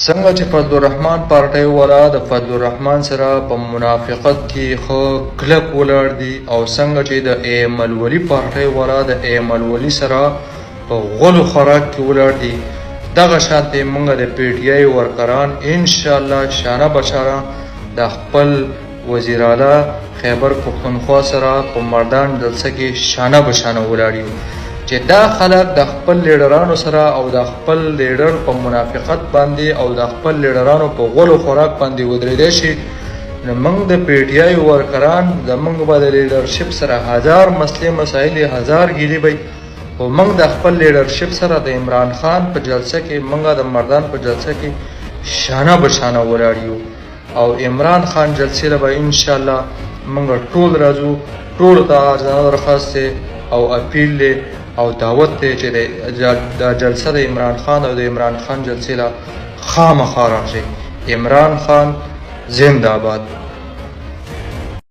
څنګه چې فضل الرحمن پارټۍ والا د فضل الرحمن سره په منافقت کې ښه کلک ولاړ دي او څنګه چې د ایمل ولی پارټۍ والا د ایمل ولی سره په غلو خوراک کې ولاړ دي، دغه شانتې موږ د پی ټی آی ورکران انشاءالله شانه بشانه د خپل وزیر اعلی خیبر پښتونخوا سره په مردان جلسه کې شانه بشانه ولاړ یو چې دا خلک د خپل لیډرانو سره او د خپل لیډر په منافقت باندې او د خپل لیډرانو په غلو خوراک باندې ودرېدای شي. نو موږ د پی ټی آی ورکران زموږ به د لیډرشپ سره هزار مسلې مسایل هزار ګیلې وي، او موږ د خپل لیډرشپ سره د عمران خان په جلسه کې موږ د مردان په جلسه کې شانه بشانه ولاړ یو، او عمران خان جلسې له به انشاءالله موږ ټول راځو. ټولو ته درخواست او اپیل دی او دعوت دی چې د جلسه د عمران خان او د عمران خان جلسې له خامخا راشئ. عمران خان زنده باد.